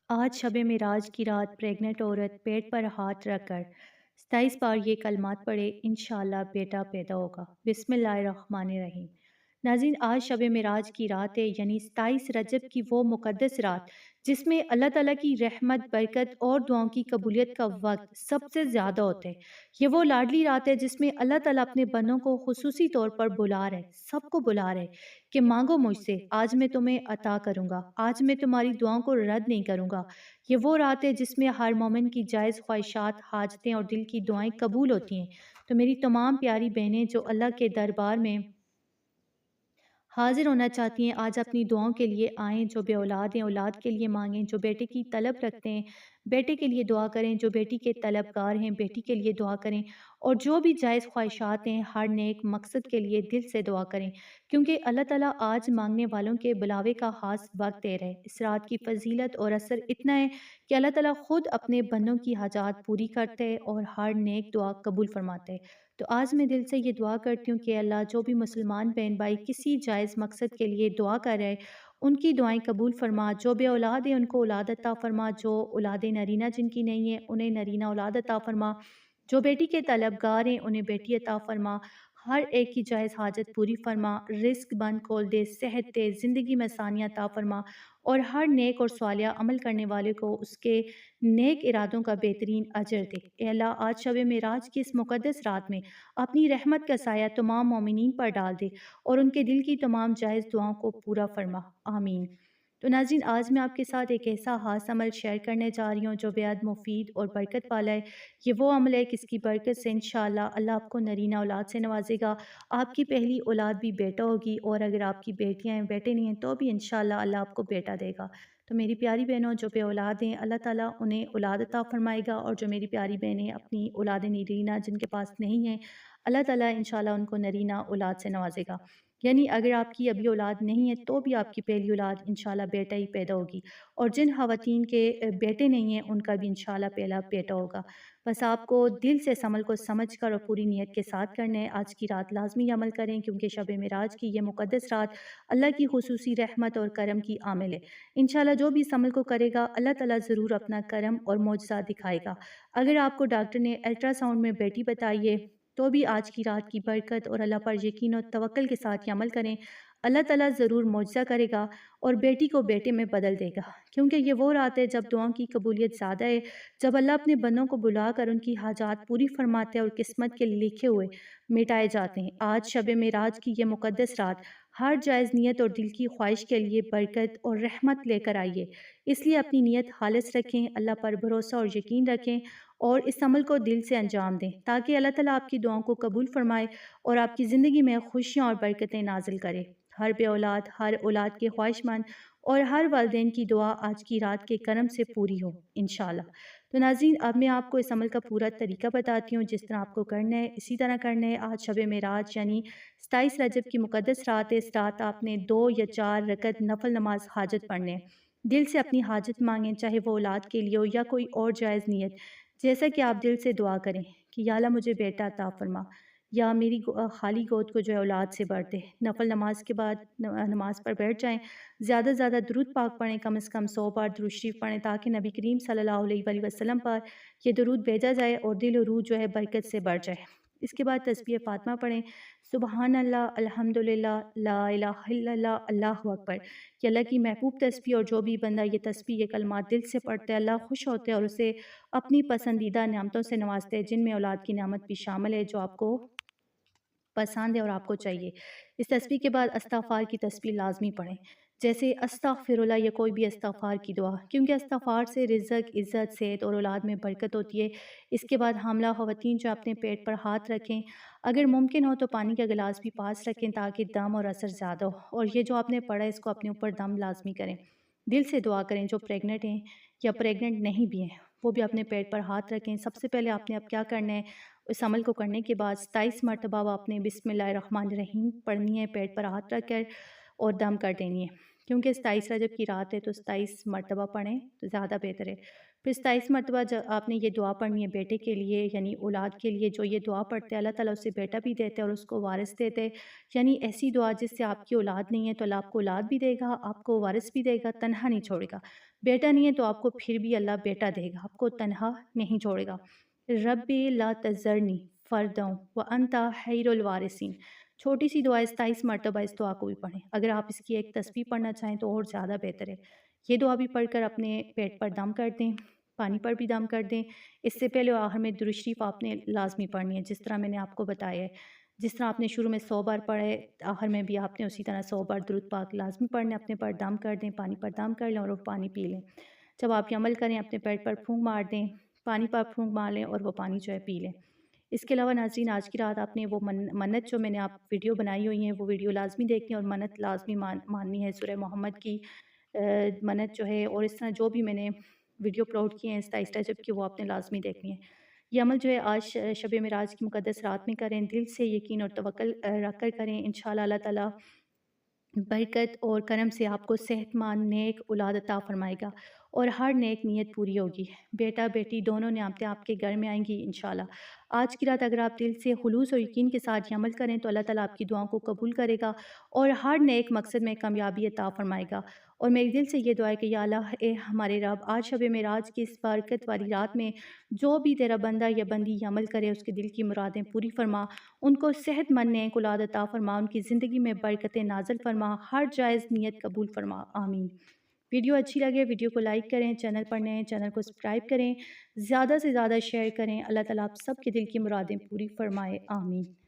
آج شب معراج کی رات پریگننٹ عورت پیٹ پر ہاتھ رکھ کر 27 بار یہ کلمات پڑھے، انشاءاللہ بیٹا پیدا ہوگا۔ بسم اللہ الرحمن الرحیم۔ ناظرین، آج شب معراج کی رات ہے، یعنی 27 رجب کی وہ مقدس رات جس میں اللہ تعالیٰ کی رحمت، برکت اور دعاؤں کی قبولیت کا وقت سب سے زیادہ ہوتا ہے۔ یہ وہ لاڈلی رات ہے جس میں اللہ تعالیٰ اپنے بندوں کو خصوصی طور پر بلا رہے، سب کو بلا رہے کہ مانگو مجھ سے، آج میں تمہیں عطا کروں گا، آج میں تمہاری دعاؤں کو رد نہیں کروں گا۔ یہ وہ رات ہے جس میں ہر مومن کی جائز خواہشات، حاجتیں اور دل کی دعائیں قبول ہوتی ہیں۔ تو میری تمام پیاری بہنیں جو اللہ کے دربار میں حاضر ہونا چاہتی ہیں، آج اپنی دعاؤں کے لیے آئیں۔ جو بے اولاد ہیں، اولاد کے لیے مانگیں۔ جو بیٹے کی طلب رکھتے ہیں، بیٹے کے لیے دعا کریں۔ جو بیٹی کے طلبگار ہیں، بیٹی کے لیے دعا کریں۔ اور جو بھی جائز خواہشات ہیں، ہر نیک مقصد کے لیے دل سے دعا کریں، کیونکہ اللہ تعالیٰ آج مانگنے والوں کے بلاوے کا خاص وقت دے رہے۔ اس رات کی فضیلت اور اثر اتنا ہے کہ اللہ تعالیٰ خود اپنے بندوں کی حاجات پوری کرتے ہیں اور ہر نیک دعا قبول فرماتے ہیں۔ تو آج میں دل سے یہ دعا کرتی ہوں کہ اللہ، جو بھی مسلمان بہن بھائی کسی جائز مقصد کے لیے دعا کر رہے، ان کی دعائیں قبول فرما۔ جو بے اولاد ہیں ان کو اولاد عطا فرما، جو اولاد نرینہ جن کی نہیں ہے انہیں نرینہ اولاد عطا فرما، جو بیٹی کے طلبگار ہیں انہیں بیٹی عطا فرما، ہر ایک کی جائز حاجت پوری فرما، رزق بند کھول دے، صحت دے، زندگی میں آسانیاں عطا فرما، اور ہر نیک اور صالحہ عمل کرنے والے کو اس کے نیک ارادوں کا بہترین اجر دے۔ اے اللہ، آج شب معراج کی اس مقدس رات میں اپنی رحمت کا سایہ تمام مومنین پر ڈال دے اور ان کے دل کی تمام جائز دعاؤں کو پورا فرما، آمین۔ تو ناظرین، آج میں آپ کے ساتھ ایک ایسا خاص عمل شیئر کرنے جا رہی ہوں جو بیحد مفید اور برکت والا ہے۔ یہ وہ عمل ہے کہ اس کی برکت سے انشاءاللہ اللہ آپ کو نرینہ اولاد سے نوازے گا۔ آپ کی پہلی اولاد بھی بیٹا ہوگی، اور اگر آپ کی بیٹیاں ہیں، بیٹے نہیں ہیں، تو بھی انشاءاللہ اللہ آپ کو بیٹا دے گا۔ تو میری پیاری بہنوں، جو بے اولاد ہیں، اللہ تعالیٰ انہیں اولاد عطا فرمائے گا، اور جو میری پیاری بہنیں اپنی اولاد نرینہ جن کے پاس نہیں ہیں، اللہ تعالیٰ انشاءاللہ ان کو نرینہ اولاد سے نوازے گا۔ یعنی اگر آپ کی ابھی اولاد نہیں ہے تو بھی آپ کی پہلی اولاد انشاءاللہ بیٹا ہی پیدا ہوگی، اور جن خواتین کے بیٹے نہیں ہیں ان کا بھی انشاءاللہ پہلا بیٹا ہوگا۔ بس آپ کو دل سے اس عمل کو سمجھ کر اور پوری نیت کے ساتھ کرنا ہے۔ آج کی رات لازمی عمل کریں، کیونکہ شب معراج کی یہ مقدس رات اللہ کی خصوصی رحمت اور کرم کی عامل ہے۔ انشاءاللہ جو بھی اس عمل کو کرے گا، اللہ تعالیٰ ضرور اپنا کرم اور معجزہ دکھائے گا۔ اگر آپ کو ڈاکٹر نے الٹرا ساؤنڈ میں بیٹی بتائیے تو بھی آج کی رات کی برکت اور اللہ پر یقین و توکل کے ساتھ یہ عمل کریں، اللہ تعالیٰ ضرور معجزہ کرے گا اور بیٹی کو بیٹے میں بدل دے گا، کیونکہ یہ وہ رات ہے جب دعاؤں کی قبولیت زیادہ ہے، جب اللہ اپنے بندوں کو بلا کر ان کی حاجات پوری فرماتے ہیں اور قسمت کے لکھے ہوئے مٹائے جاتے ہیں۔ آج شب معراج کی یہ مقدس رات ہر جائز نیت اور دل کی خواہش کے لیے برکت اور رحمت لے کر آئیے، اس لیے اپنی نیت خالص رکھیں، اللہ پر بھروسہ اور یقین رکھیں، اور اس عمل کو دل سے انجام دیں تاکہ اللہ تعالیٰ آپ کی دعاؤں کو قبول فرمائے اور آپ کی زندگی میں خوشیاں اور برکتیں نازل کرے۔ ہر بے اولاد، ہر اولاد کے خواہش مند اور ہر والدین کی دعا آج کی رات کے کرم سے پوری ہو انشاءاللہ۔ تو ناظرین، اب میں آپ کو اس عمل کا پورا طریقہ بتاتی ہوں جس طرح آپ کو کرنا ہے، اسی طرح کرنا ہے۔ آج شب معراج یعنی 27 رجب کی مقدس رات ہے۔ اس رات آپ نے 2 یا 4 رکعت نفل نماز حاجت پڑھنے ہیں۔ دل سے اپنی حاجت مانگیں، چاہے وہ اولاد کے لیے ہو یا کوئی اور جائز نیت، جیسا کہ آپ دل سے دعا کریں کہ یا اللہ مجھے بیٹا عطا فرما، یا میری خالی گود کو جو ہے اولاد سے بھر دے۔ نفل نماز کے بعد نماز پر بیٹھ جائیں، زیادہ سے زیادہ درود پاک پڑھیں، کم از کم 100 بار درود شریف پڑھیں تاکہ نبی کریم صلی اللہ علیہ وآلہ وسلم پر یہ درود بھیجا جائے اور دل و روح جو ہے برکت سے بڑھ جائے۔ اس کے بعد تسبیح فاطمہ پڑھیں، سبحان اللہ، الحمدللہ، لا الہ الا اللہ، اللہ اکبر۔ یہ اللہ کی محبوب تسبیح، اور جو بھی بندہ یہ تسبیح، یہ کلمات دل سے پڑھتا ہے، اللہ خوش ہوتے ہیں اور اسے اپنی پسندیدہ نعمتوں سے نوازتے ہیں، جن میں اولاد کی نعمت بھی شامل ہے جو آپ کو پسند ہے اور آپ کو چاہیے۔ اس تسبیح کے بعد استغفار کی تسبیح لازمی پڑھیں، جیسے استغفر اللہ یا کوئی بھی استغفار کی دعا، کیونکہ استغفار سے رزق، عزت، صحت اور اولاد میں برکت ہوتی ہے۔ اس کے بعد حاملہ خواتین جو اپنے پیٹ پر ہاتھ رکھیں، اگر ممکن ہو تو پانی کا گلاس بھی پاس رکھیں تاکہ دم اور اثر زیادہ ہو، اور یہ جو آپ نے پڑھا ہے اس کو اپنے اوپر دم لازمی کریں۔ دل سے دعا کریں۔ جو پریگننٹ ہیں یا پریگننٹ نہیں بھی ہیں وہ بھی اپنے پیٹ پر ہاتھ رکھیں۔ سب سے پہلے آپ نے اب کیا کرنا ہے، اس عمل کو کرنے کے بعد 27 مرتبہ آپ نے بسم اللہ الرحمن الرحیم پڑھنی ہے پیٹ پر ہاتھ رکھ کر، اور دم کر دینی ہے۔ کیونکہ 27 رجب کی رات ہے تو 27 مرتبہ پڑھیں تو زیادہ بہتر ہے۔ پھر 27 مرتبہ جب آپ نے یہ دعا پڑھنی ہے بیٹے کے لیے یعنی اولاد کے لیے، جو یہ دعا پڑھتے ہیں اللہ تعالیٰ اسے بیٹا بھی دیتے ہیں اور اس کو وارث دیتے ہیں، یعنی ایسی دعا جس سے آپ کی اولاد نہیں ہے تو اللہ آپ کو اولاد بھی دے گا، آپ کو وارث بھی دے گا، تنہا نہیں چھوڑے گا۔ بیٹا نہیں ہے تو آپ کو پھر بھی اللہ بیٹا دے گا، آپ کو تنہا نہیں چھوڑے گا۔ رب لا تذرنی فردوں وانت خیر الوارثین، چھوٹی سی دعا 27 مرتبہ اس دعا کو بھی پڑھیں۔ اگر آپ اس کی ایک تسبیح پڑھنا چاہیں تو اور زیادہ بہتر ہے۔ یہ دعا بھی پڑھ کر اپنے پیٹ پر دم کر دیں، پانی پر بھی دم کر دیں۔ اس سے پہلے آخر میں درود شریف آپ نے لازمی پڑھنی ہے، جس طرح میں نے آپ کو بتایا ہے۔ جس طرح آپ نے شروع میں 100 بار پڑھے، آخر میں بھی آپ نے اسی طرح 100 بار درود پاک لازمی پڑھنا ہے۔ اپنے پر دم کر دیں، پانی پر دم کر لیں اور وہ پانی پی لیں۔ جب آپ یہ عمل کریں اپنے پیٹ پر پھونک مار دیں، پانی پر پھونک مار لیں اور وہ پانی جو ہے پی لیں۔ اس کے علاوہ ناظرین آج کی رات آپ نے وہ منت جو میں نے آپ ویڈیو بنائی ہوئی ہیں وہ ویڈیو لازمی دیکھیں اور منت لازمی ماننی ہے، سورہ محمد کی منت جو ہے، اور اس طرح جو بھی میں نے ویڈیو اپلوڈ کیے ہیں 27 رجب کی وہ آپ نے لازمی دیکھنی ہے۔ یہ عمل جو ہے آج شب معراج کی مقدس رات میں کریں، دل سے یقین اور توکل رکھ کر کریں، انشاءاللہ اللہ تعالیٰ برکت اور کرم سے آپ کو صحت مند نیک اولاد عطا فرمائے گا اور ہر نیک نیت پوری ہوگی۔ بیٹا بیٹی دونوں نعمتیں آپ کے گھر میں آئیں گی انشاءاللہ۔ آج کی رات اگر آپ دل سے خلوص اور یقین کے ساتھ یہ عمل کریں تو اللہ تعالیٰ آپ کی دعاؤں کو قبول کرے گا اور ہر نیک مقصد میں کامیابی عطا فرمائے گا۔ اور میرے دل سے یہ دعا ہے کہ یا اللہ اے ہمارے رب، آج شب معراج کی اس برکت والی رات میں جو بھی تیرا بندہ یا بندی یہ عمل کرے اس کے دل کی مرادیں پوری فرما، ان کو صحت مند نیک اولاد عطا فرما، ان کی زندگی میں برکتیں نازل فرما، ہر جائز نیت قبول فرما، آمین۔ ویڈیو اچھی لگے ویڈیو کو لائک کریں، چینل پر نئے چینل کو سبسکرائب کریں، زیادہ سے زیادہ شیئر کریں۔ اللہ تعالیٰ آپ سب کے دل کی مرادیں پوری فرمائے، آمین۔